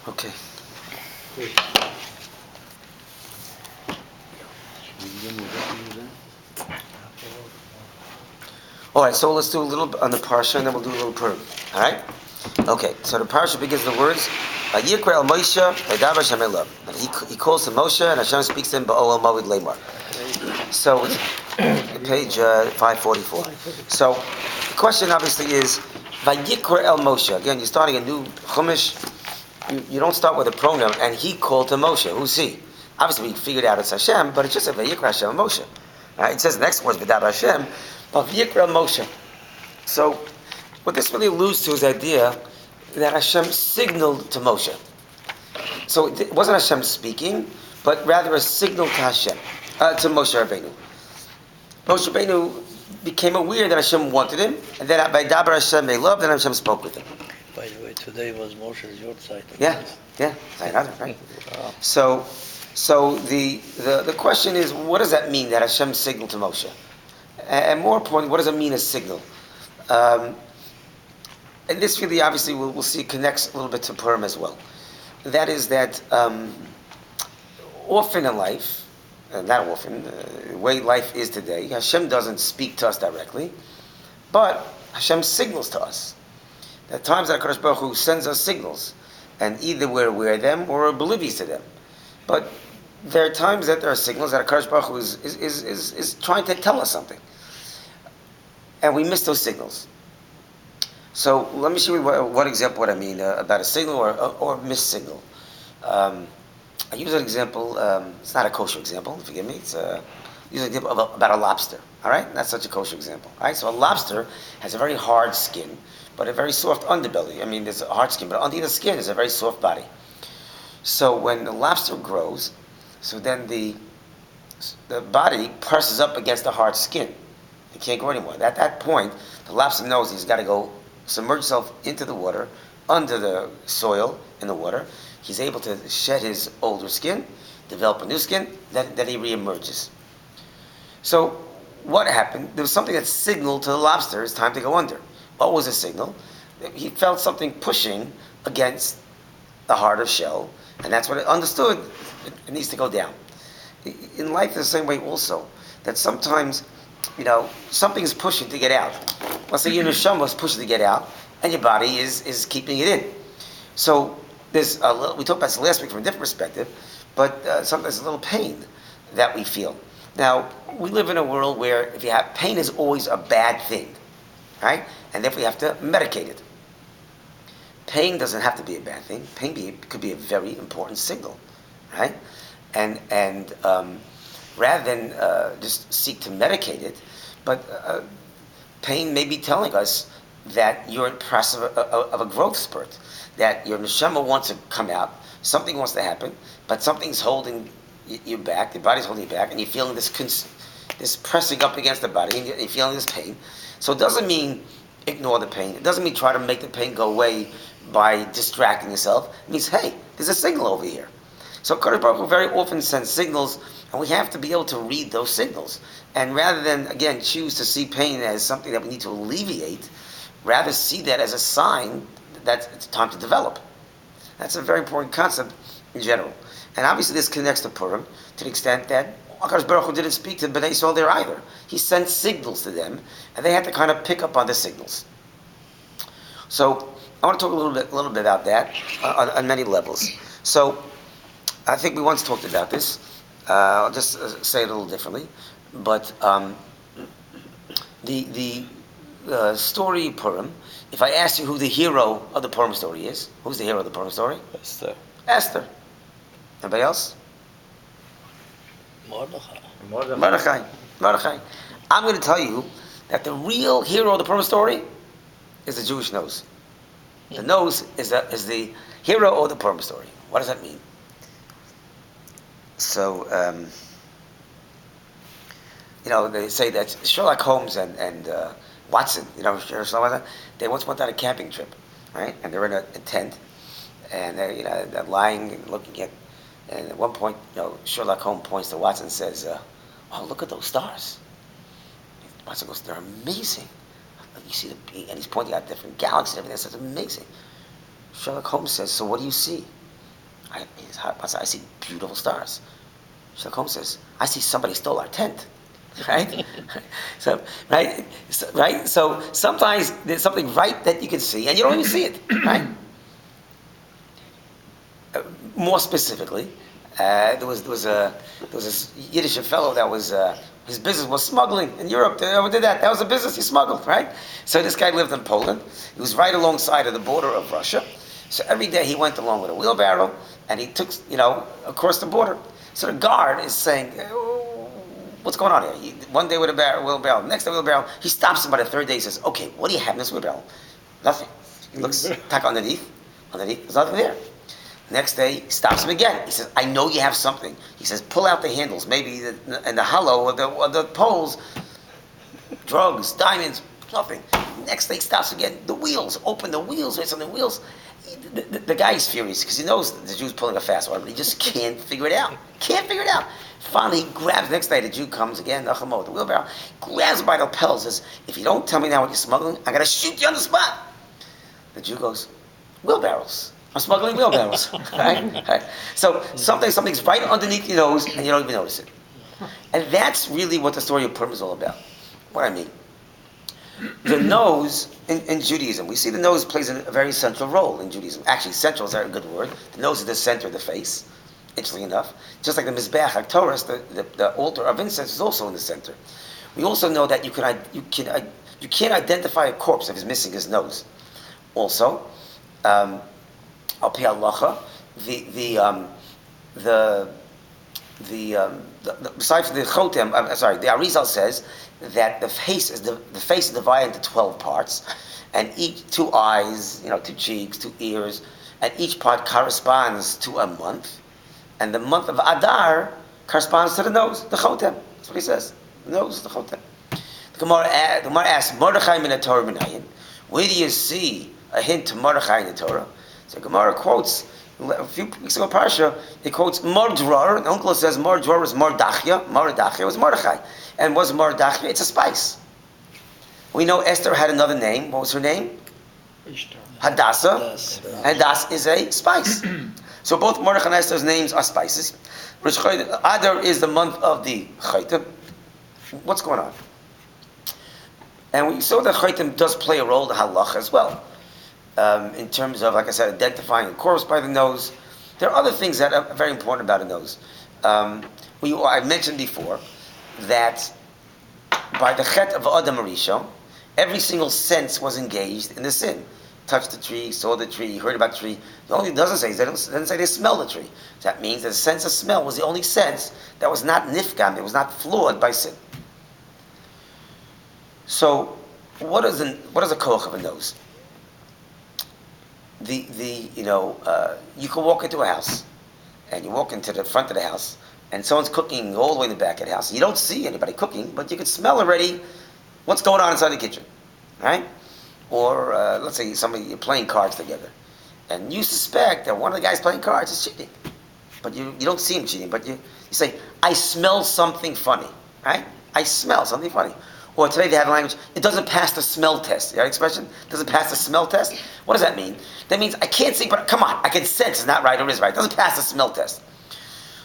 Okay. All right, so let's do a little on the parsha, and then we'll do a little Purim. All right? Okay, so the parsha begins with the words, Vayikra el Moshe, Vaydaber Hashem elav. And he calls to Moshe, and Hashem speaks to him, Ba'ol Moed Lemar. So it's page 544. So the question obviously is, Vayikra el Moshe. Again, you're starting a new Chumash. You don't start with a pronoun, and he called to Moshe. Who's he? Obviously, we figured out it's Hashem, but it's just a Vayikra Hashem Moshe. Right? It says the next word is V'daber Hashem, but Vayikra Moshe. So, what this really alludes to is the idea that Hashem signaled to Moshe. So it wasn't Hashem speaking, but rather a signal to Hashem, to Moshe Rabbeinu. Moshe Rabbeinu became aware that Hashem wanted him, and then by Dabar Hashem they loved, and Hashem spoke with him. By the way, today was Moshe's Yortzeit. Yeah, right. So the question is, what does that mean that Hashem signaled to Moshe? And more importantly, what does it mean a signal? And this really, obviously, we'll see connects a little bit to Purim as well. That is that often in life, not often, the way life is today, Hashem doesn't speak to us directly, but Hashem signals to us. There are times that HaKadosh Baruch Hu sends us signals, and either we're aware of them or we're oblivious to them. But there are times that there are signals that HaKadosh Baruch Hu is trying to tell us something, and we miss those signals. So let me show you what example what I mean about a signal or missed signal. I use an example. It's not a kosher example. Forgive me. It's use an example about a lobster. All right, not such a kosher example. All right, so a lobster has a very hard skin, but a very soft underbelly. I mean, there's a hard skin, but under the skin is a very soft body. So when the lobster grows, so then the body presses up against the hard skin. It can't go anymore. At that point, the lobster knows he's got to go submerge himself into the water, under the soil in the water. He's able to shed his older skin, develop a new skin, then he reemerges. So what happened? There was something that signaled to the lobster it's time to go under. What was the signal? He felt something pushing against the harder shell, and that's what it understood. It needs to go down. In life, it's the same way also, that sometimes, something is pushing to get out. Let's say your neshama is pushing to get out, and your body is keeping it in. So there's a little, we talked about this last week from a different perspective, but sometimes there's a little pain that we feel. Now, we live in a world where if you have pain is always a bad thing, right? And therefore you have to medicate it. Pain doesn't have to be a bad thing. Pain could be a very important signal, right? And rather than just seek to medicate it, but pain may be telling us that you're in process of a growth spurt, that your neshama wants to come out, something wants to happen, but something's holding you back, your body's holding you back, and you're feeling this pressing up against the body, and you're feeling this pain. So it doesn't mean ignore the pain. It doesn't mean try to make the pain go away by distracting yourself. It means, hey, there's a signal over here. So HaKadosh Baruch Hu very often sends signals, and we have to be able to read those signals. And rather than, again, choose to see pain as something that we need to alleviate, rather see that as a sign that it's time to develop. That's a very important concept in general. And obviously this connects to Purim to the extent that HaKadosh Baruch Hu didn't speak to Bnei Yisrael there either. He sent signals to them, and they had to kind of pick up on the signals. So I want to talk a little bit about that on many levels. So I think we once talked about this. I'll just say it a little differently. But the story Purim, if I ask you who the hero of the Purim story is, who's the hero of the Purim story? Esther. Anybody else? Mordechai. I'm going to tell you that the real hero of the Purim story is the Jewish nose. The nose is the hero of the Purim story. What does that mean? So, they say that Sherlock Holmes and Watson, they once went on a camping trip, right? And they're in a tent, and they're lying and looking at. And at one point, Sherlock Holmes points to Watson and says, oh, look at those stars. Pasuk goes, they're amazing. You see and he's pointing out different galaxies and everything. That's amazing. Sherlock Holmes says, so what do you see? I see beautiful stars. Sherlock Holmes says, I see somebody stole our tent. Right? Right? So sometimes there's something right that you can see and you don't even see it. Right? More specifically, there was this Yiddish fellow that was his business was smuggling in Europe. They never did that. That was a business he smuggled, right? So this guy lived in Poland. He was right alongside of the border of Russia. So every day he went along with a wheelbarrow and he took, across the border. So the guard is saying, oh, what's going on here? One day with a wheelbarrow, next day wheelbarrow. He stops him by the third day. He says, okay, what do you have in this wheelbarrow? Nothing. He looks back underneath. There's nothing there. Next day, he stops him again. He says, I know you have something. He says, pull out the handles, maybe in the hollow of the poles, drugs, diamonds, nothing. Next day, he stops again. The wheels, open the wheels, there's something wheels. The guy's furious because he knows the Jew's pulling a fast one, but he just can't figure it out. Finally, he grabs, next day the Jew comes again, the wheelbarrow, grabs him by the lapels, says, if you don't tell me now what you're smuggling, I'm going to shoot you on the spot. The Jew goes, wheelbarrows. I'm smuggling wheelbarrows. Right? So something's right underneath your nose and you don't even notice it. And that's really what the story of Purim is all about. What I mean. The nose in Judaism, we see the nose plays a very central role in Judaism. Actually, central is a very good word. The nose is the center of the face, interestingly enough. Just like the Mizbeach HaTorah, the altar of incense is also in the center. We also know that you can't identify a corpse if he's missing his nose. Also, Al Pi Halacha, besides the Chotem, the Arizal says that the face is divided into 12 parts, and each 2 eyes, 2 cheeks, 2 ears, and each part corresponds to a month, and the month of Adar corresponds to the nose, the Chotem. That's what he says. The nose, the Chotem. The Gemara asks, Mordechai min Torah minayin. Where do you see a hint to Mordechai in the Torah? So Gemara quotes, a few weeks ago, Parsha, it quotes Mordrar, and Uncle says Mordrar was Mordachia. Mordachia was Mordechai. And was Mordachia? It's a spice. We know Esther had another name. What was her name? Hadassah. Hadass is a spice. So both Mordechai and Esther's names are spices. Adar is the month of the Chaitim. What's going on? And we saw that Chaitim does play a role in the Halach as well. In terms of, like I said, identifying a corpse by the nose. There are other things that are very important about a nose. I mentioned before that by the Chet of Adam Arisha, every single sense was engaged in the sin. Touched the tree, saw the tree, heard about the tree. The only thing it doesn't say is it doesn't say they smelled the tree. So that means that the sense of smell was the only sense that was not nifgam, it was not flawed by sin. So, what is a koach of a nose? You can walk into a house, and you walk into the front of the house, and someone's cooking all the way in the back of the house. You don't see anybody cooking, but you can smell already what's going on inside the kitchen, right? Or let's say you're playing cards together, and you suspect that one of the guys playing cards is cheating, but you don't see him cheating, but you say, I smell something funny, right? I smell something funny. Or today they have language, it doesn't pass the smell test. You know that expression? It doesn't pass the smell test? What does that mean? That means I can't see, but come on, I can sense it's not right or it is right. It doesn't pass the smell test.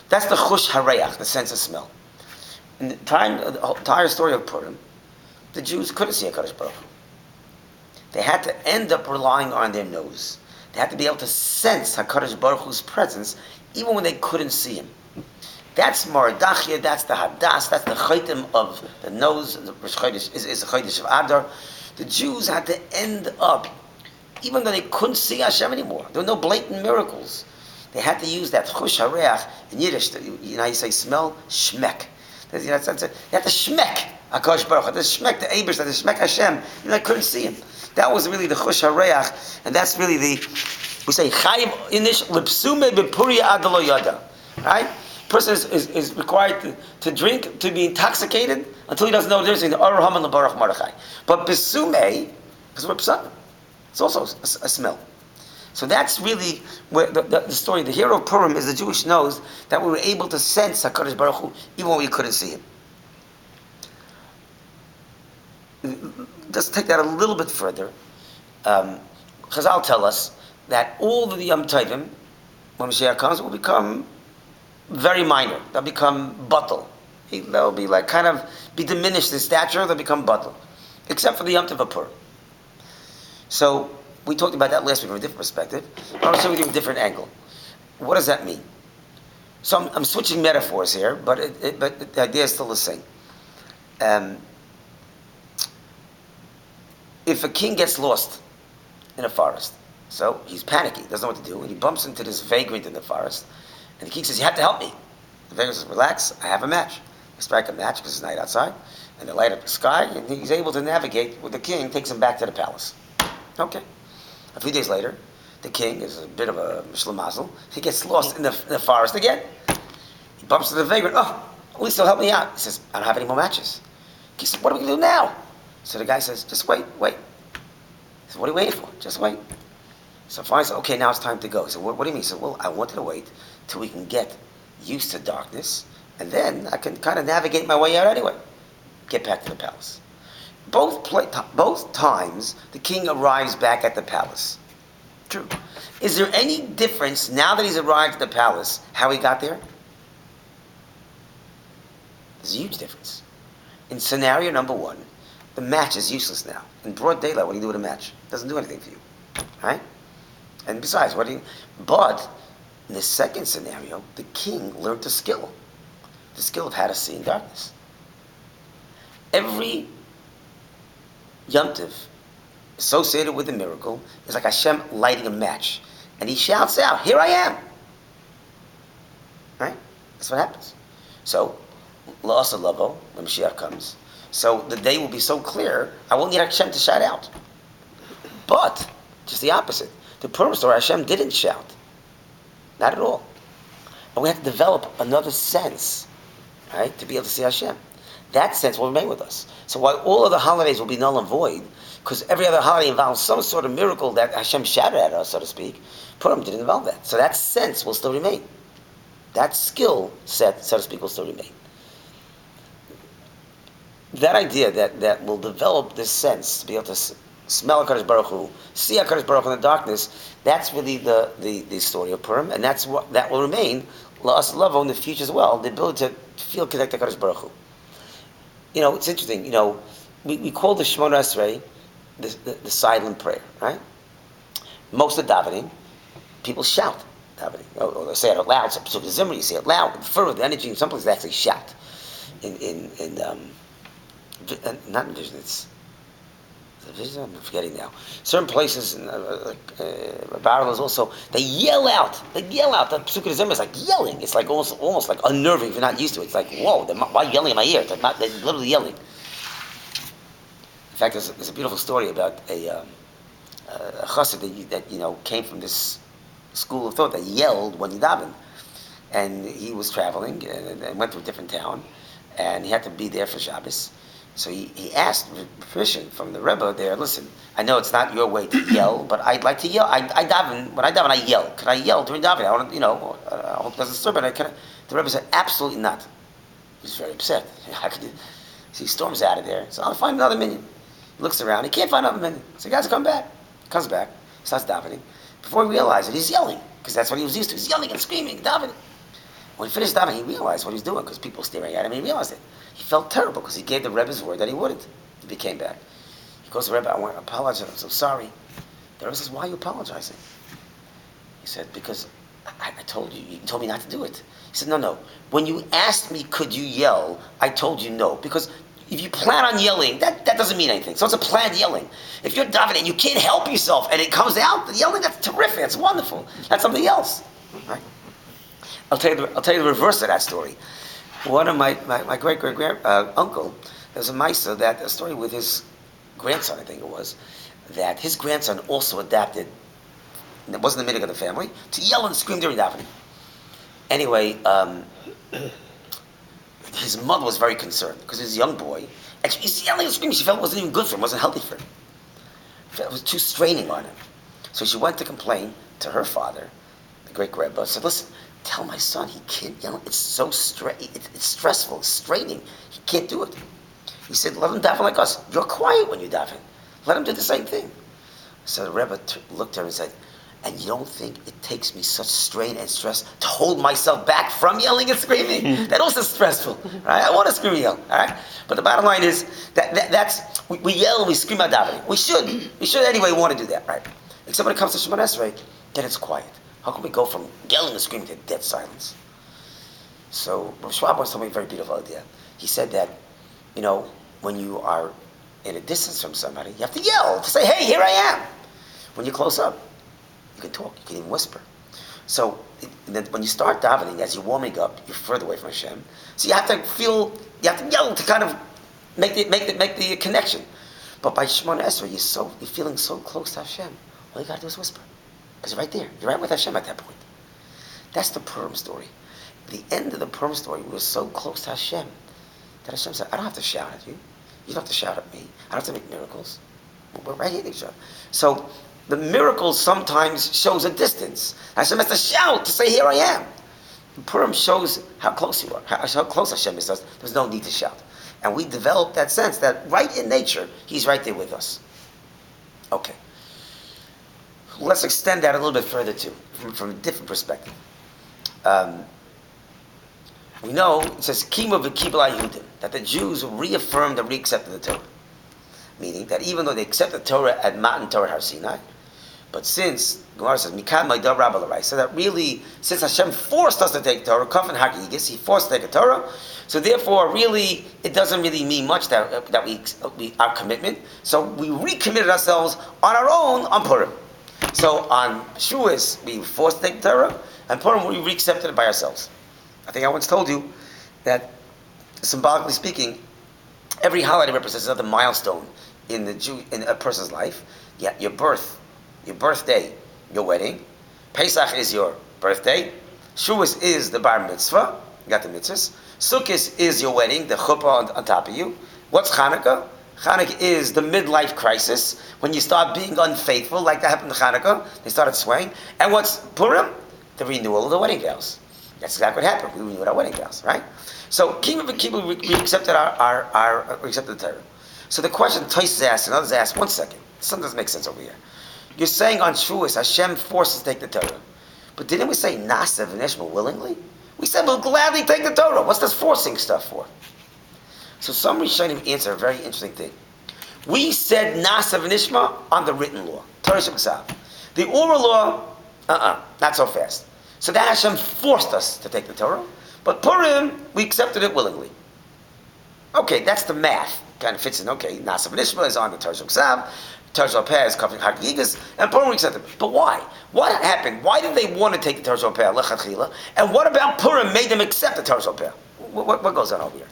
That's the chush hareach, the sense of smell. In the entire story of Purim, the Jews couldn't see HaKadosh Baruch Hu. They had to end up relying on their nose. They had to be able to sense HaKadosh Baruch Hu's presence even when they couldn't see him. That's Mordachia, that's the Hadass, that's the Chaitim of the nose, the Rosh Chodesh is the Chodesh of Adar. The Jews had to end up, even though they couldn't see Hashem anymore, there were no blatant miracles. They had to use that Chush HaReach in Yiddish, you know how you say smell? Shmek. You have to shmek HaKadosh Baruch Hu, the shmek, the Eibush, the shmek Hashem. They couldn't see him. That was really the Chush HaReach, and that's really we say, Chayiv Inish Lipsume B'Puri Adalo Yada. Right? Person is required to drink, to be intoxicated, until he doesn't know the difference between the Or Haman and the Baruch Mordechai. But Besume, because we're psukim, it's also a smell. So that's really where the story. The hero of Purim is the Jewish nose that we were able to sense HaKadosh Baruch Hu even when we couldn't see him. Just take that a little bit further. Chazal tell us that all the Yom Tovim, when Mashiach comes, will become very minor. They'll become buttle. They'll be like kind of be diminished in stature. They'll become buttle, except for the Yom Tov of Purim. So we talked about that last week from a different perspective. But I'll show you a different angle. What does that mean? So I'm switching metaphors here, but but the idea is still the same. If a king gets lost in a forest, so he's panicky, doesn't know what to do, and he bumps into this vagrant in the forest, and the king says, "You have to help me." The vagrant says, "Relax, I have a match." They strike a match because it's night outside, and they light up the sky, and he's able to navigate with the king, takes him back to the palace. Okay. A few days later, the king is a bit of a shlemazel. He gets lost in the forest again. He bumps into the vagrant. "Oh, at least he'll help me out." He says, "I don't have any more matches." He says, "What are we going to do now?" So the guy says, "Just wait. He says, "What are you waiting for? Just wait." So finally, he said, "Okay, now it's time to go." He said, "What do you mean?" He said, "Well, I wanted to wait till we can get used to darkness, and then I can kind of navigate my way out anyway. Get back to the palace." Both times, the king arrives back at the palace. True. Is there any difference now that he's arrived at the palace, how he got there? There's a huge difference. In scenario number one, the match is useless now. In broad daylight, what do you do with a match? It doesn't do anything for you. Right? And besides, but in the second scenario, the king learned the skill of how to see in darkness. Every Yom Tov associated with the miracle is like Hashem lighting a match. And he shouts out, "Here I am." Right? That's what happens. So, La'asa Lavo, when Mashiach comes, so the day will be so clear, I won't need Hashem to shout out. But, just the opposite. The Purim story, Hashem didn't shout. Not at all. And we have to develop another sense, right, to be able to see Hashem. That sense will remain with us. So while all of the holidays will be null and void, because every other holiday involves some sort of miracle that Hashem shouted at us, so to speak, Purim didn't involve that. So that sense will still remain. That skill set, so to speak, will still remain. That idea that will develop this sense to be able to smell HaKadosh Baruch Hu, see HaKadosh Baruch Hu in the darkness, that's really the story of Purim, and that will remain La'as Lavo in the future as well, the ability to feel connected to HaKadosh Baruch Hu. You know, it's interesting, we call the Shemona Esrei the silent prayer, right? Most of davening, people shout davening, or they say it out loud. Some Pesukei Zimra, you say it loud, further with energy. In some places, they actually shout. Not in vision, it's the vision. I'm forgetting now. Certain places, barrels also, they yell out. The Pesukei Zimra is like yelling. It's like almost like unnerving if you're not used to it. It's like, whoa, why yelling in my ear? They're literally yelling. In fact, there's a beautiful story about a chassid that came from this school of thought that yelled when he davened, and he was traveling and went to a different town, and he had to be there for Shabbos. So he asked permission from the Rebbe there. "Listen, I know it's not your way to yell, but I'd like to yell. I daven when I daven. I yell. Can I yell during davening? I want I hope it doesn't disturb it. The Rebbe said, "Absolutely not." He was very upset. How could you? So he storms out of there. So I'll find another minion. Looks around, he can't find another minion. So guys, come back. Comes back, starts davening. Before he realized it, he's yelling, because that's what he was used to. He's yelling and screaming, davening. When he finished davening, he realized what he was doing, because people were staring at him, and he realized it. He felt terrible, because he gave the Rebbe's word that he wouldn't. He came back. He goes to the Rebbe, "I want to apologize, I'm so sorry." The Rebbe says, "Why are you apologizing?" He said, "Because I told you told me not to do it." He said, No. When you asked me, could you yell, I told you no, because if you plan on yelling, that doesn't mean anything. So it's a planned yelling. If you're davening, you can't help yourself, and it comes out, the yelling, that's terrific, that's wonderful. That's something else. Right? I'll tell you the reverse of that story. One of my great-great-grand uncle, there's a story with his grandson, I think it was, that his grandson also adapted, and it wasn't the minhag of the family, to yell and scream during davening. Anyway, his mother was very concerned because his young boy, actually, he's yelling and screaming. She felt it wasn't even good for him, wasn't healthy for him. It was too straining on him. So she went to complain to her father, the great grandpa, said, "Listen, tell my son he can't yell. It's so it's stressful, it's straining. He can't do it." He said, let them daven like us. You're quiet when you daven. Let them do the same thing. So the Rebbe looked at her and said, and you don't think it takes me such strain and stress to hold myself back from yelling and screaming? That also stressful, right? I want to scream and yell, all right? But the bottom line is we yell and we scream at davening. We should anyway want to do that, right? Except when it comes to Shemon Esrei, then it's quiet. How can we go from yelling and screaming to dead silence? So Rav Schwab once told me a very beautiful idea. He said that, when you are in a distance from somebody, you have to yell to say, hey, here I am. When you're close up, you can talk, you can even whisper. So then when you start davening, as you're warming up, you're further away from Hashem. So you have to yell to kind of make the connection. But by Shemon Esrei, you're feeling so close to Hashem. All you got to do is whisper, because you're right there. You're right with Hashem at that point. That's the Purim story. The end of the Purim story, we were so close to Hashem that Hashem said, I don't have to shout at you. You don't have to shout at me. I don't have to make miracles. We're right here to each other. So the miracle sometimes shows a distance. Hashem has to shout to say, here I am. Purim shows how close you are, how close Hashem is to us. There's no need to shout. And we develop that sense that right in nature, He's right there with us. Okay. Let's extend that a little bit further too, from a different perspective. We know, it says, Kima v'kibla Yehudim, that the Jews reaffirmed and reaccepted the Torah. Meaning that even though they accepted the Torah at Matan Torah Har Sinai, but since, Gemara says, Mikan Ma'idar Rabba L'Rai, so that really, since Hashem forced us to take Torah, Kafan Hakigis, He forced to take a Torah, so therefore really, it doesn't really mean much that we our commitment, so we recommitted ourselves on our own on Purim. So on Shavuos, we were forced to take Torah, and Purim we reaccepted it by ourselves. I think I once told you that, symbolically speaking, every holiday represents another milestone in a person's life. Yeah, your birthday, your wedding. Pesach is your birthday. Shavuos is the bar mitzvah. You got the mitzvahs. Sukkot is your wedding, the chuppah on top of you. What's Hanukkah? Hanukkah is the midlife crisis, when you start being unfaithful, like that happened to Hanukkah. They started swaying. And what's Purim? The renewal of the wedding vows. That's exactly what happened. We renewed our wedding vows, right? So, we accepted we accepted the Torah. So the question Tosfos asked and others asked, 1 second, something doesn't make sense over here. You're saying on Shavuos, Hashem forces to take the Torah. But didn't we say Nasa v'nishma willingly? We said we'll gladly take the Torah. What's this forcing stuff for? So some Rishonim answer a very interesting thing. We said Nasa v'nishma on the written law, Torah Sheb'Ksav. The oral law, not so fast. So that Hashem forced us to take the Torah. But Purim, we accepted it willingly. Okay, that's the math. Kind of fits in. Okay, Nasa v'nishma is on the Torah Sheb'Ksav. Torah Sheb'Peh is covering Hagigas, and Purim we accepted. But why? What happened? Why did they want to take the Torah Sheb'Peh, lechatchila? And what about Purim made them accept the Torah Sheb'Peh? What goes on over here?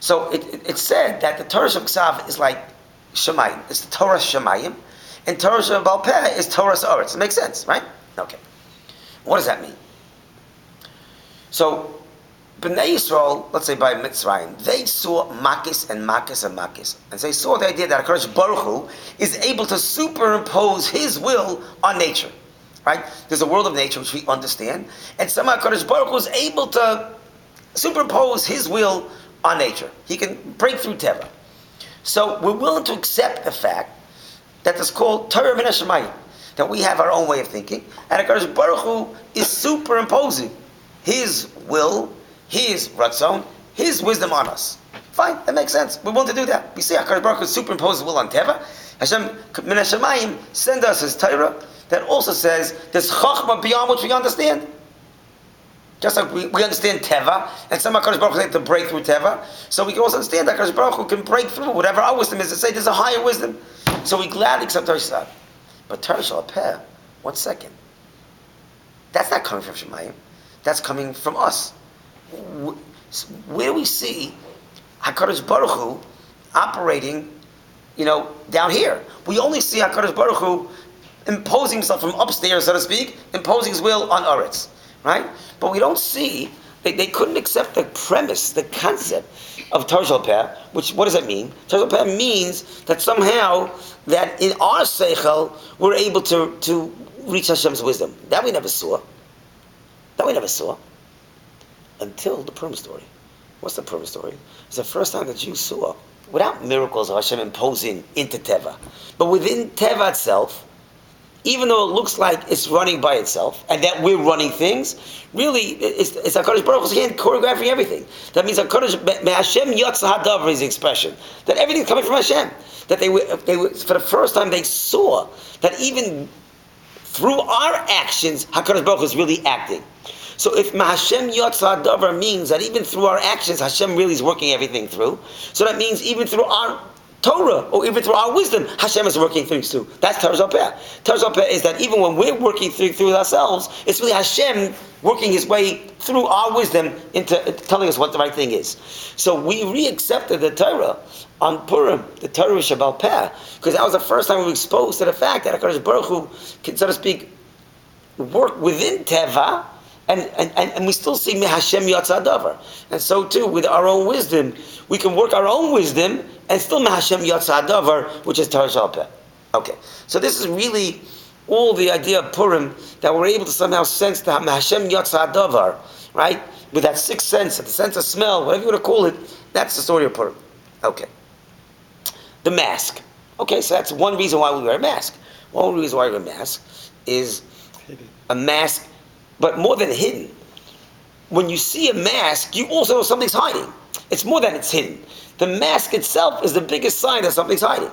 So it said that the Torah Sheb'Ksav is like Shemayim. It's the Torah Shemayim, and Torah Sheb'Peh is Torah Haaretz. It makes sense, right? Okay. What does that mean? So, Bnei Yisrael, let's say by Mitzrayim, they saw Makis and Makis and Makis. And they saw the idea that HaKadosh Baruch Hu is able to superimpose His will on nature. Right? There's a world of nature which we understand, and somehow HaKadosh Baruch Hu is able to superimpose His will on nature. He can break through Teva. So we're willing to accept the fact that it's called Torah Min HaShemayim, that we have our own way of thinking, and HaKadosh Baruch Hu is superimposing His will, His ratzon, His wisdom on us. Fine, that makes sense. We want to do that. We see HaKadosh Baruch Hu superimposes His will on Teva. Hashem Min HaShemayim send us His Torah that also says there's Chachma beyond which we understand. Just like we understand Teva, and some HaKadosh Baruch Hu is able to break through Teva, so we can also understand that HaKadosh Baruch Hu can break through whatever our wisdom is to say there's a higher wisdom. So we gladly accept Torah Sheb'Ksav. But Torah Sheb'Peh, 1 second, that's not coming from Shemayim. That's coming from us. Where do we see HaKadosh Baruch Hu operating, down here? We only see HaKadosh Baruch Hu imposing Himself from upstairs, so to speak, imposing His will on Eretz, right? But we don't see, they couldn't accept the premise, the concept of Torah Sheb'Peh, which, what does that mean? Torah Sheb'Peh means that somehow, that in our seichel, we're able to reach Hashem's wisdom. That we never saw. Until the Purim story. What's the Purim story? It's the first time the Jews saw, without miracles of Hashem imposing into Teva, but within Teva itself, even though it looks like it's running by itself and that we're running things, really it's HaKadosh Baruch Hu's hand choreographing everything. That means HaKadosh Hashem Yatsa Hadavar is the expression that everything's coming from Hashem. That they were for the first time they saw that even through our actions, HaKadosh Baruch Hu is really acting. So if Hashem Yatsa Hadavar means that even through our actions, Hashem really is working everything through. So that means even through our Torah, or even through our wisdom, Hashem is working things too. That's Torah Zopeh. Torah Zopeh is that even when we're working through ourselves, it's really Hashem working His way through our wisdom into telling us what the right thing is. So we re-accepted the Torah on Purim, the Torah Shabbal Peh, because that was the first time we were exposed to the fact that HaKadosh Baruch Hu can, so to speak, work within Teva, and we still see Hashem Yatsa Davar. And so too, with our own wisdom, we can work our own wisdom and still Hashem Yatsa Davar, which is Torah Shalpeh. Okay, so this is really all the idea of Purim, that we're able to somehow sense that Hashem Yatsa Davar, right? With that sixth sense, the sense of smell, whatever you want to call it, that's the story of Purim. Okay. The mask. Okay, so that's one reason why we wear a mask. One reason why we wear a mask is a mask, but more than hidden. When you see a mask, you also know something's hiding. It's more than it's hidden. The mask itself is the biggest sign that something's hiding.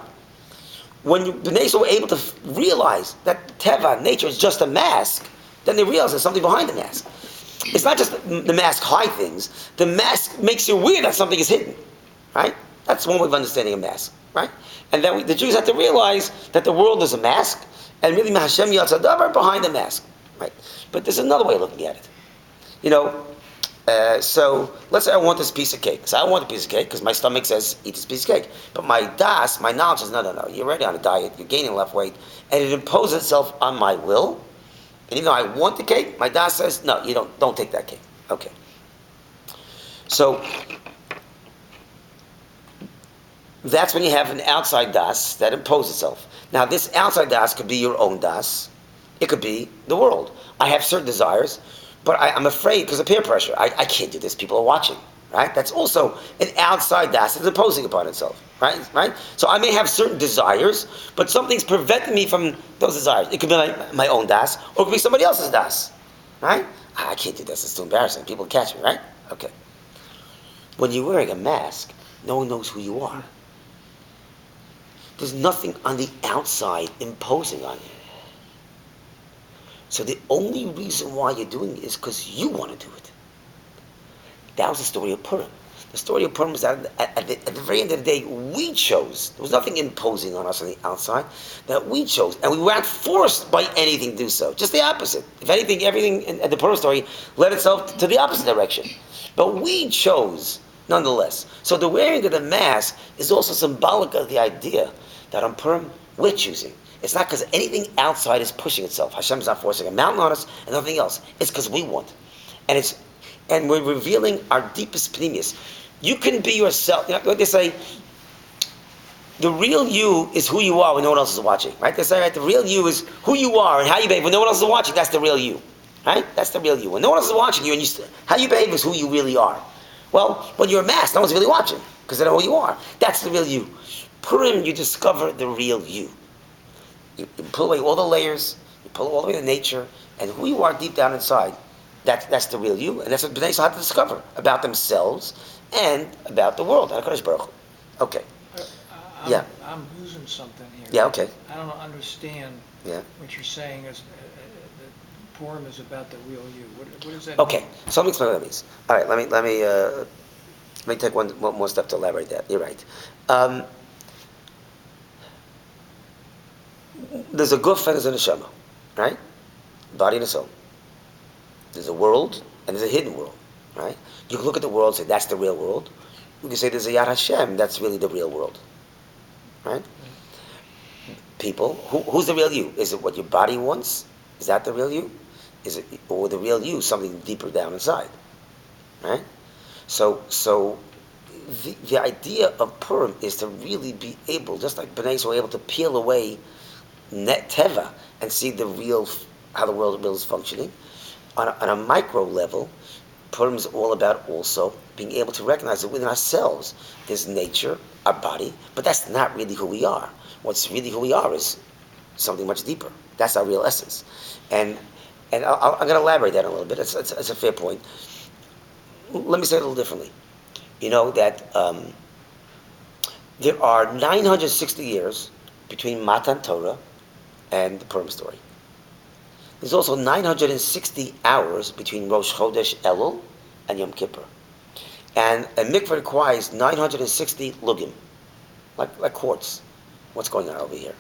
When the Bnei were able to realize that Teva, nature, is just a mask, then they realize there's something behind the mask. It's not just the mask hide things. The mask makes you aware that something is hidden, right? That's one way of understanding a mask, right? And then the Jews had to realize that the world is a mask, and really Hashem Yatsa Davar behind the mask, right? But there's another way of looking at it. You know, so let's say I want this piece of cake. So I want a piece of cake because my stomach says eat this piece of cake. But my das, my knowledge says no. You're already on a diet. You're gaining enough weight, and it imposes itself on my will. And even though I want the cake, my das says no. You don't take that cake. Okay. So that's when you have an outside das that imposes itself. Now this outside das could be your own das. It could be the world. I have certain desires. But I'm afraid because of peer pressure. I can't do this. People are watching, right? That's also an outside das that's imposing upon itself, right? So I may have certain desires, but something's preventing me from those desires. It could be my own das, or it could be somebody else's das, right? I can't do this. It's too embarrassing. People catch me, right? Okay. When you're wearing a mask, no one knows who you are. There's nothing on the outside imposing on you. So the only reason why you're doing it is because you want to do it. That was the story of Purim. The story of Purim was that at the very end of the day, we chose. There was nothing imposing on us on the outside. That we chose. And we weren't forced by anything to do so. Just the opposite. If anything, everything in the Purim story led itself to the opposite direction. But we chose, nonetheless. So the wearing of the mask is also symbolic of the idea that on Purim, we're choosing. It's not because anything outside is pushing itself. Hashem's not forcing a mountain on us and nothing else. It's because we want. And we're revealing our deepest pneumius. You can be yourself. You know what they say? The real you is who you are when no one else is watching. Right? They say, right, the real you is who you are and how you behave when no one else is watching. That's the real you. Right? That's the real you. When no one else is watching you, and how you behave is who you really are. Well, when you're a mask, no one's really watching because they know who you are. That's the real you. Purim, you discover the real you. You pull away all the layers, you pull all the way to nature, and who you are deep down inside, that's the real you, and that's what Bnei Yisrael had to discover about themselves and about the world. HaKadosh Baruch Hu. Okay. I'm losing something here. Yeah, okay. I don't understand what you're saying is that Purim is about the real you. What does that Okay, mean? so let me explain what that means. All right, let me take one more step to elaborate that. You're right. There's a guf and there's a neshama, right? Body and a soul. There's a world and there's a hidden world, right? You can look at the world and say that's the real world. You can say there's a Yad Hashem, that's really the real world, right? People, who's the real you? Is it what your body wants? Is that the real you? Is it, or the real you, something deeper down inside, right? So the idea of Purim is to really be able, just like Bnei Yisrael were able to peel away net teva and see the real, how the world is functioning. On a micro level, Purim is all about also being able to recognize that within ourselves there's nature, our body, but that's not really who we are. What's really who we are is something much deeper. That's our real essence. And I'm going to elaborate that a little bit. It's a fair point. Let me say it a little differently. You know that there are 960 years between Matan Torah and the Purim story. There's also 960 hours between Rosh Chodesh Elul and Yom Kippur. And a mikveh requires 960 lugim, like quartz. What's going on over here?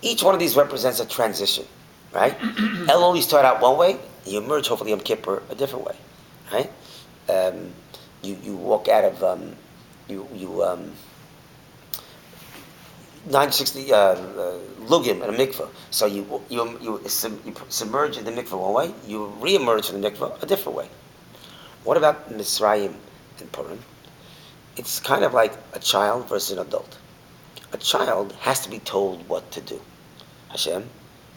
Each one of these represents a transition, right? Elul, you start out one way, you emerge hopefully Yom Kippur a different way, right? You walk out of 960 lugim in a mikveh. So you submerge in the mikveh one way, you re-emerge from the mikveh a different way. What about Mitzrayim and Purim? It's kind of like a child versus an adult. A child has to be told what to do. Hashem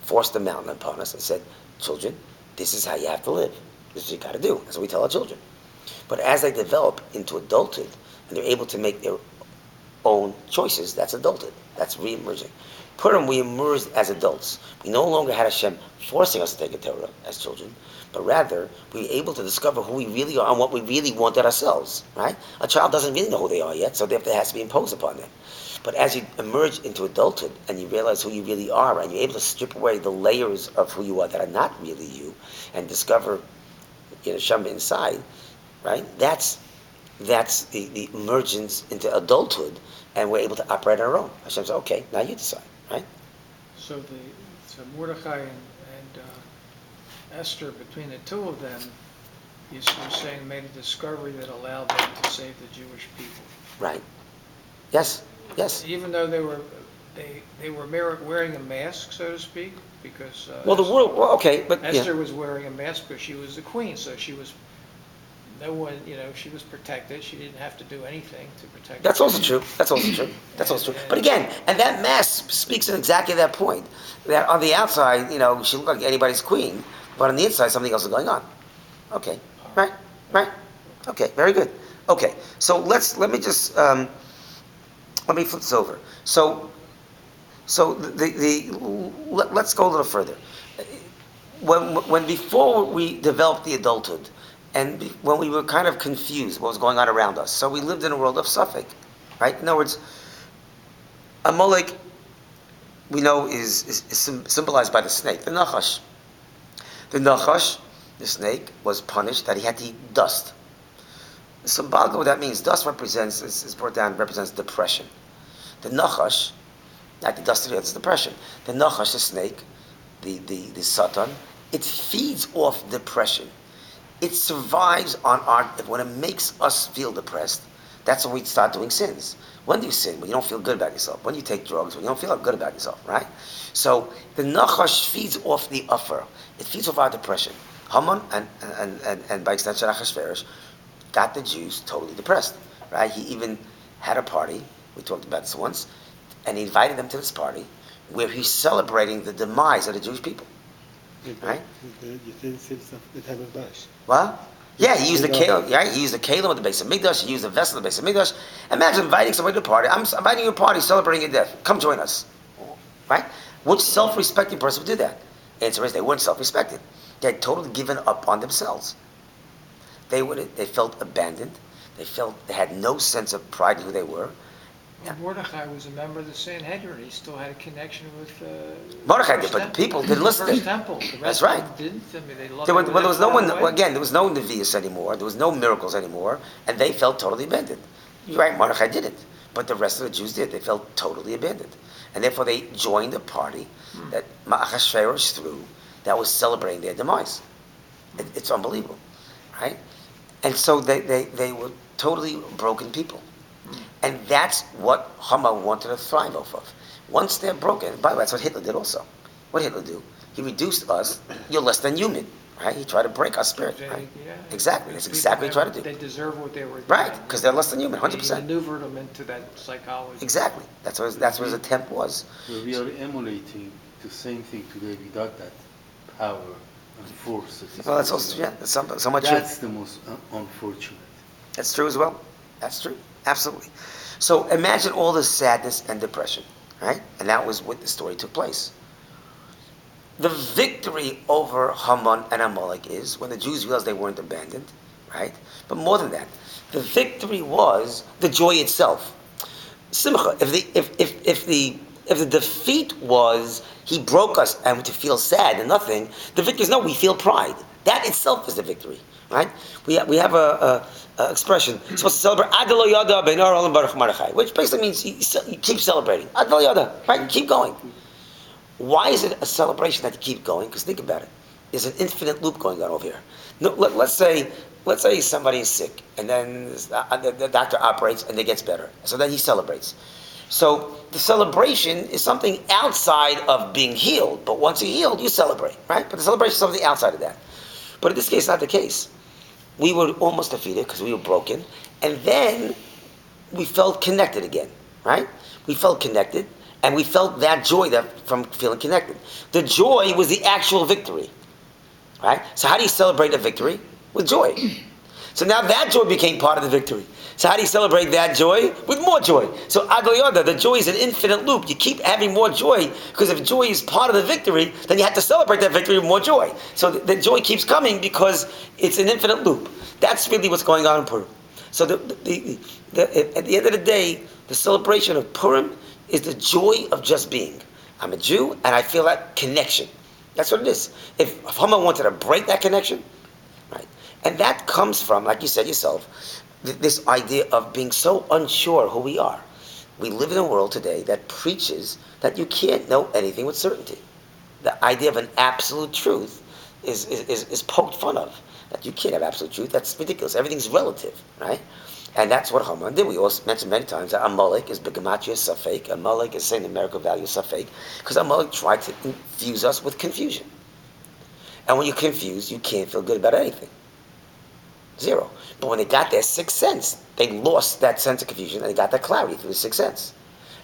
forced the mountain upon us and said, children, this is how you have to live. This is what you got to do. That's what we tell our children. But as they develop into adulthood and they're able to make their own choices, that's adulthood. That's re-emerging. Purim, we emerged as adults. We no longer had Hashem forcing us to take a Torah as children, but rather we were able to discover who we really are and what we really wanted ourselves, right? A child doesn't really know who they are yet, so therefore it has to be imposed upon them. But as you emerge into adulthood and you realize who you really are and you're able to strip away the layers of who you are that are not really you and discover Hashem inside, right? That's the emergence into adulthood, and we're able to operate on our own. Hashem says, okay, now you decide, right? So Mordechai and Esther, between the two of them, you're saying made a discovery that allowed them to save the Jewish people. Right. Yes. Even though they were wearing a mask, so to speak, because Esther was wearing a mask because she was the queen, so she was she was protected. She didn't have to do anything to protect. That's also true. That's also true. But again, and that mask speaks to exactly that point. That on the outside, she looked like anybody's queen, but on the inside, something else is going on. Okay. Right. Okay. Very good. Okay. So let me just let me flip this over. So let's go a little further. When before we developed the adulthood, and when we were kind of confused what was going on around us, so we lived in a world of suffix, right? In other words, Amalek, we know, is symbolized by the snake, the Nachash. The Nachash, the snake, was punished that he had to eat dust. Symbolically, what that means, dust represents, is brought down, represents depression. The Nachash, like the dust of the earth, is depression. The Nachash, the snake, the Satan, it feeds off depression. It survives on when it makes us feel depressed, that's when we start doing sins. When do you sin? When you don't feel good about yourself. When you take drugs, when you don't feel good about yourself, right? So the Nachash feeds off the Uffer. It feeds off our depression. Haman and by extension Achashverosh got the Jews totally depressed, right? He even had a party, we talked about this once, and he invited them to this party where he's celebrating the demise of the Jewish people. Right? What? Yeah, he used the kelim. Right? He used the kelim of the base of Mikdash. He used the vessel of the base of Mikdash. Imagine inviting somebody to a party. I'm inviting you to a party, celebrating your death. Come join us. Right? Which self-respecting person would do that? Answer is they weren't self-respecting. They had totally given up on themselves. They felt abandoned. They had no sense of pride in who they were. Well, Mordechai was a member of the Sanhedrin. He still had a connection with Mordechai did, but the people didn't listen to him. First temple. The That's right. Didn't. I mean, they loved there was no one. Again, there was no Nevi'us anymore. There was no miracles anymore, and they felt totally abandoned. You're right. Mordechai didn't, but the rest of the Jews did. They felt totally abandoned, and therefore they joined a party that Achashverosh threw that was celebrating their demise. It's unbelievable, right? And so they were totally broken people. And that's what Haman wanted to thrive off of. Once they're broken, by the way, that's what Hitler did also. What did Hitler do? He reduced us, you're less than human, right? He tried to break our spirit, right? Yeah. Exactly, that's exactly what he tried to do. They deserve what they were doing. Right, because they're less than human, 100%. He maneuvered them into that psychology. Exactly, that's what his attempt was. We are emulating the same thing today without that power and force. Well, that's also, yeah, that's so much That's the most unfortunate. That's true as well. That's true. Absolutely. So imagine all the sadness and depression, right? And that was what the story took place. The victory over Haman and Amalek is when the Jews realized they weren't abandoned, right? But more than that, the victory was the joy itself. Simcha. If the defeat was he broke us and to feel sad and nothing, the victory is no, we feel pride. That itself is the victory, right? We have a expression supposed to celebrate Adelo Yada Beinar Olam Baruch Mordechai, which basically means you keep celebrating Adelo Yada, right? You keep going. Why is it a celebration that you keep going? Because think about it. There's an infinite loop going on over here. No, let's say somebody is sick, and then the doctor operates, and it gets better. So then he celebrates. So the celebration is something outside of being healed. But once you're healed, you celebrate, right? But the celebration is something outside of that. But in this case, not the case. We were almost defeated because we were broken, and then we felt connected again, right? We felt connected. And we felt that joy from feeling connected. The joy was the actual victory, right? So how do you celebrate a victory? With joy. So now that joy became part of the victory. So how do you celebrate that joy? With more joy. So Adoyoda, the joy is an infinite loop. You keep having more joy, because if joy is part of the victory, then you have to celebrate that victory with more joy. So the joy keeps coming because it's an infinite loop. That's really what's going on in Purim. So at the end of the day, the celebration of Purim is the joy of just being. I'm a Jew, and I feel that connection. That's what it is. If Haman wanted to break that connection, right, and that comes from, like you said yourself, this idea of being so unsure who we are. We live in a world today that preaches that you can't know anything with certainty. The idea of an absolute truth is poked fun of. That you can't have absolute truth. That's ridiculous. Everything's relative, right? And that's what Haman did. We also mentioned many times that Amalek is Begematria Safek. Amalek is saying the numerical value of Safek, because Amalek tried to infuse us with confusion. And when you're confused, you can't feel good about anything. Zero. But when they got their sixth sense, they lost that sense of confusion and they got that clarity through the sixth sense.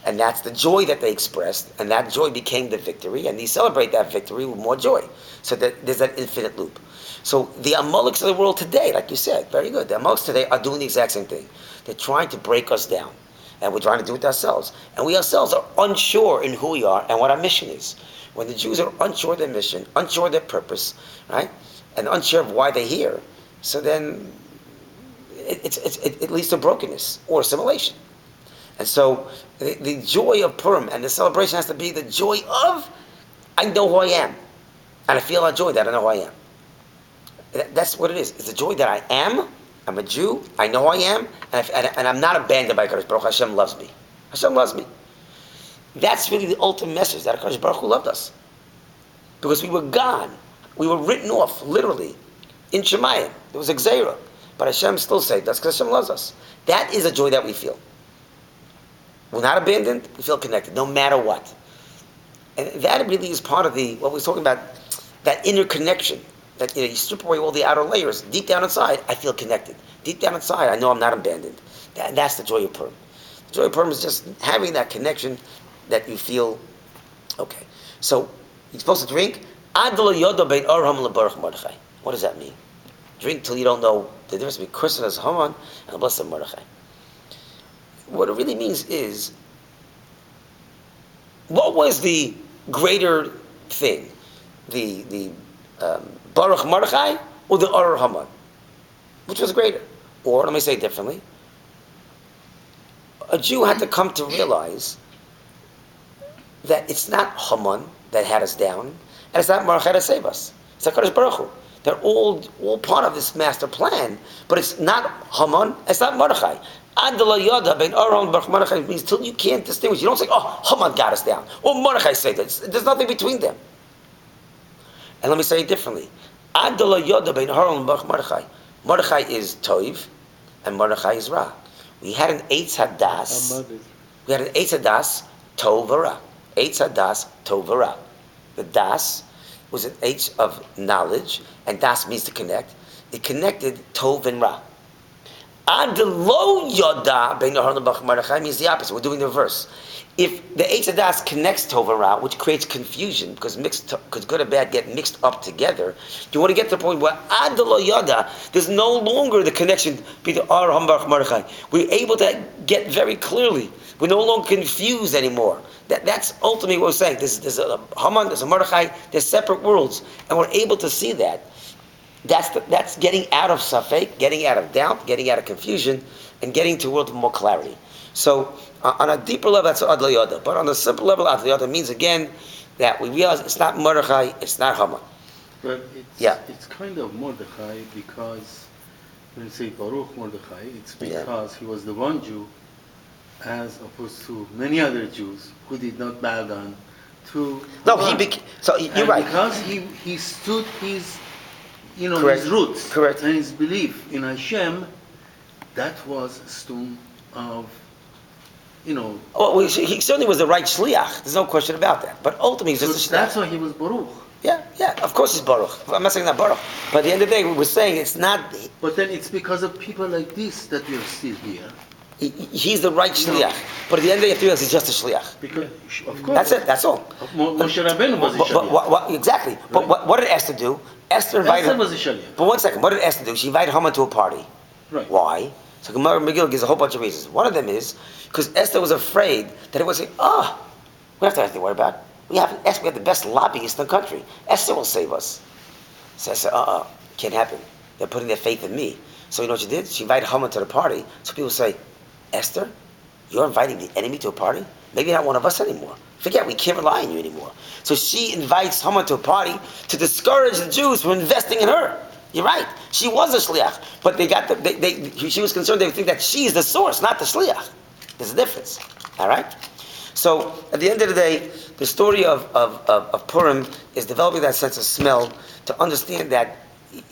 And that's the joy that they expressed, and that joy became the victory, and they celebrate that victory with more joy. So that there's that infinite loop. So the Amaleks of the world today, like you said, very good. The Amaleks today are doing the exact same thing. They're trying to break us down, and we're trying to do it ourselves. And we ourselves are unsure in who we are and what our mission is. When the Jews are unsure of their mission, unsure of their purpose, right, and unsure of why they're here, so then it leads to brokenness or assimilation. And so the joy of Purim and the celebration has to be the joy of, I know who I am. And I feel that joy that I know who I am. That's what it is. It's the joy that I am. I'm a Jew. I know I am. And I'm not abandoned by Kadosh Baruch Hu. Hashem loves me. Hashem loves me. That's really the ultimate message, that Kadosh Baruch Hu loved us. Because we were gone. We were written off, literally, in Shemayim. There was a Gzeirah. But Hashem still saved us because Hashem loves us. That is a joy that we feel. We're not abandoned. We feel connected, no matter what. And that really is part of what we're talking about, that inner connection. That you strip away all the outer layers. Deep down inside, I feel connected. Deep down inside, I know I'm not abandoned. That's the joy of Purim. The joy of Purim is just having that connection that you feel, okay. So, you're supposed to drink. What does that mean? Drink till you don't know the difference between Christmas Haman and Blessed Mordechai. What it really means is, what was the greater thing? The Baruch Mordechai or the Arur Haman? Which was greater? Or, let me say it differently, a Jew had to come to realize that it's not Haman that had us down, and it's not Mordechai to save us. It's HaKadosh Baruch Hu. They're all part of this master plan, but it's not Haman, it's not Mordechai. Adela Yada ben Aaron Baruch Mordechai means till you can't distinguish. You don't say, oh, Haman got us down, or Mordechai saved us. There's nothing between them. And let me say it differently. Adela Yada ben Aaron Baruch Mordechai. Mordechai is Toiv, and Mordechai is Ra. We had an Eitz Hadas. We had an Eitz Hadas, Tov Ra. Eitz Hadas, Tov Ra. The Das was an H of knowledge, and Das means to connect. It connected Tov and Ra. Ad lo yoda bein Aharon lebach Mordechai means the opposite. We're doing the reverse. If the Eitz Hadas connects Tov and Ra, which creates confusion, because good and bad get mixed up together, you want to get to the point where Ad lo yoda, there's no longer the connection between Aharon and Mordechai. We're able to get very clearly. We're no longer confused anymore. That's ultimately what we're saying. There's a Haman, there's a Mordechai, there's separate worlds, and we're able to see that. That's getting out of safek, getting out of doubt, getting out of confusion, and getting to a world of more clarity. So, on a deeper level, that's Ad Lo Yoda. But on a simple level, Ad Lo Yoda means again that we realize it's not Mordechai, it's not Haman. But it's kind of Mordechai because when you say Baruch Mordechai, it's because he was the one Jew, as opposed to many other Jews who did not bow down to. No, so you're right. Because he stood his. Correct. His roots Correct. and his belief in Hashem, that was a stone of, Well, he certainly was the right shliach. There's no question about that. But ultimately, he's just a shliach. That's why he was Baruch. Yeah. Of course, he's Baruch. I'm not saying not Baruch. But at the end of the day, we're saying it's not. But then it's because of people like this that we are still here. He's the right shliach. But at the end of the day, you have to realize he's just a shliach. Because, of course. That's it. That's all. Moshe Rabbeinu was a shliach. Exactly. Right. But what did Esther do? Esther was a shliach. But 1 second. What did Esther do? She invited Haman to a party. Right. Why? So Gemara Megillah gives a whole bunch of reasons. One of them is because Esther was afraid that it would say, we don't have to have to worry about it. We have the best lobbyist in the country. Esther will save us. So I said, can't happen. They're putting their faith in me. So you know what she did? She invited Haman to the party. So people say, Esther, you're inviting the enemy to a party? Maybe not one of us anymore. Forget, we can't rely on you anymore. So she invites Haman to a party to discourage the Jews from investing in her. You're right. She was a shliach, but she was concerned they would think that she is the source, not the shliach. There's a difference. All right? So at the end of the day, the story of Purim is developing that sense of smell to understand that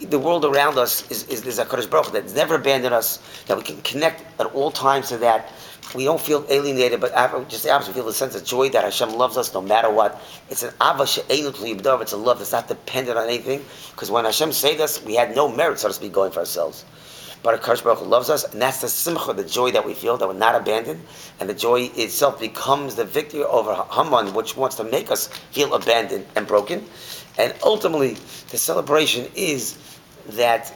the world around us is a Kadosh Baruch Hu that's never abandoned us, that we can connect at all times to that. We don't feel alienated, but just the opposite. We feel the sense of joy that Hashem loves us no matter what. It's an ava she'einu tluy b'davar. It's a love that's not dependent on anything. Because when Hashem saved us, we had no merit, so to speak, going for ourselves. But Kadosh Baruch Hu loves us, and that's the simcha, the joy that we feel, that we're not abandoned. And the joy itself becomes the victory over Haman, which wants to make us feel abandoned and broken. And ultimately, the celebration is that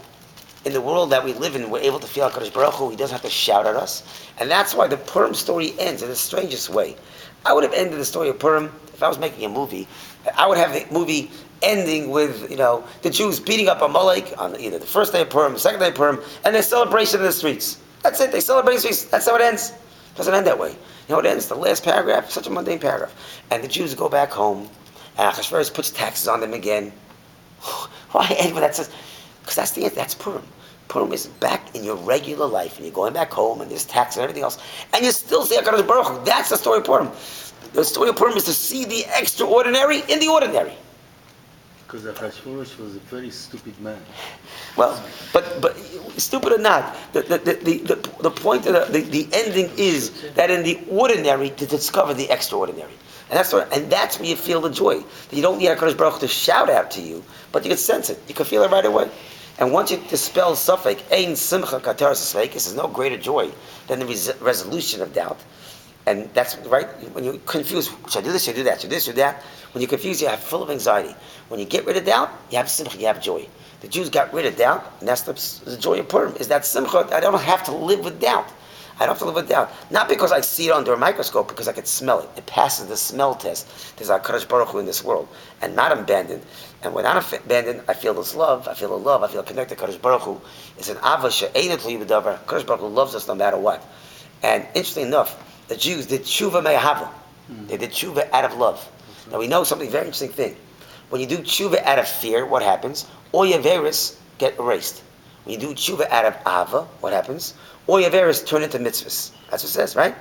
in the world that we live in, we're able to feel HaKadosh Baruch Hu. He doesn't have to shout at us. And that's why the Purim story ends in the strangest way. I would have ended the story of Purim, if I was making a movie, I would have the movie ending with, the Jews beating up Amalek on either the first day of Purim, the second day of Purim, and their celebration in the streets. That's it. They celebrate in the streets. That's how it ends. It doesn't end that way. It ends, the last paragraph, such a mundane paragraph. And the Jews go back home, and Achashverosh puts taxes on them again. Why end with that? Because that's the end. That's Purim. Purim is back in your regular life, and you're going back home, and there's tax and everything else, and you still see HaKadosh Baruch Hu. That's the story of Purim. The story of Purim is to see the extraordinary in the ordinary. Because Achashverosh was a very stupid man. Well, but stupid or not, the point of the ending is that in the ordinary to discover the extraordinary. And that's where you feel the joy. That you don't need HaKadosh Baruch Hu to shout out to you, but you can sense it. You can feel it right away. And once you dispel suffix, ein simcha kataras sveikis, there's no greater joy than the resolution of doubt. And that's right. When you're confused, should I do this? Should I do that? Should I do this? Should I do that? When you're confused, you have full of anxiety. When you get rid of doubt, you have simcha, you have joy. The Jews got rid of doubt, and that's the joy of Purim. Is that simcha? I don't have to live with doubt. I don't have to live with doubt. Not because I see it under a microscope, because I can smell it. It passes the smell test. There's HaKadosh Baruch Hu in this world, and not abandoned. And when I'm abandoned, I feel this love. I feel the love. I feel connected to HaKadosh Baruch Hu. It's an ava she'einu tluy b'davar. HaKadosh Baruch Hu loves us no matter what. And interestingly enough, the Jews did tshuva me'ahava. They did tshuva out of love. Now we know something very interesting thing. When you do tshuva out of fear, what happens? All your averos get erased. When you do tshuva out of ava, what happens? All your averos turn into mitzvahs. That's what it says, right?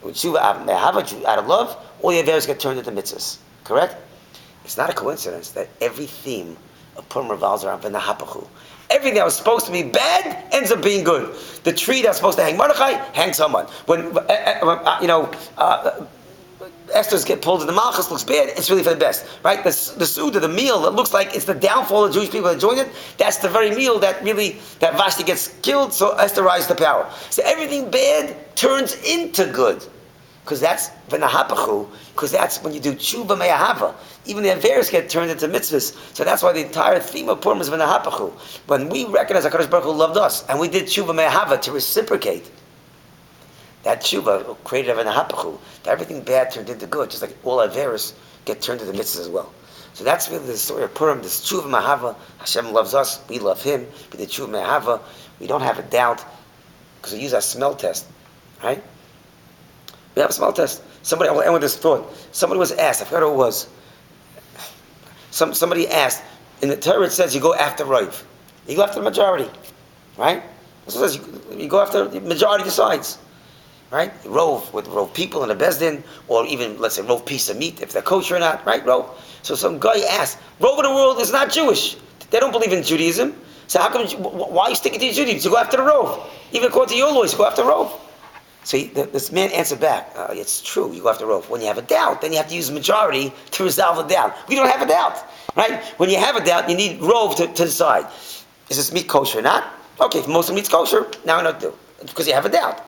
When tshuva out of love, all your averos get turned into mitzvahs. Correct? It's not a coincidence that every theme of Purim revolves around v'nahapachu. Everything that was supposed to be bad ends up being good. The tree that was supposed to hang Mordechai hangs someone. When Esther's get pulled in the Malchus, looks bad, it's really for the best, right? The Suda, the meal that looks like it's the downfall of Jewish people that join it, that's the very meal that Vashti gets killed, so Esther rises to power. So everything bad turns into good. Because that's v'nahapachu, because that's when you do tshuva me'ahava. Even the Averis get turned into mitzvahs. So that's why the entire theme of Purim is v'nahapachu. When we recognize HaKadosh Baruch Hu loved us, and we did tshuva me'ahava to reciprocate, that tshuva created a v'nahapachu, that everything bad turned into good, just like all Averis get turned into mitzvahs as well. So that's really the story of Purim, this tshuva me'ahava. Hashem loves us, we love Him, we did tshuva me'ahava. We don't have a doubt, because we use our smell test, right? We have a smell test. Somebody, I will end with this thought. Somebody was asked, I forgot who it was. Somebody asked, in the Torah it says you go after Rav. You go after the majority, right? It says you go after the majority decides, right? Rove, with Rove people in a Bezdin, or even, let's say, Rove piece of meat, if they're kosher or not, right, Rove? So some guy asked, Rove of the world is not Jewish. They don't believe in Judaism. So how come, why are you sticking to your Judaism? You go after the Rove. Even according to your laws, you go after Rove. So this man answered back, it's true, you go after Rove. When you have a doubt, then you have to use majority to resolve the doubt. We don't have a doubt, right? When you have a doubt, you need Rove to decide. Is this meat kosher or not? Okay, if most of the meat's kosher, now I know what to do. Because you have a doubt.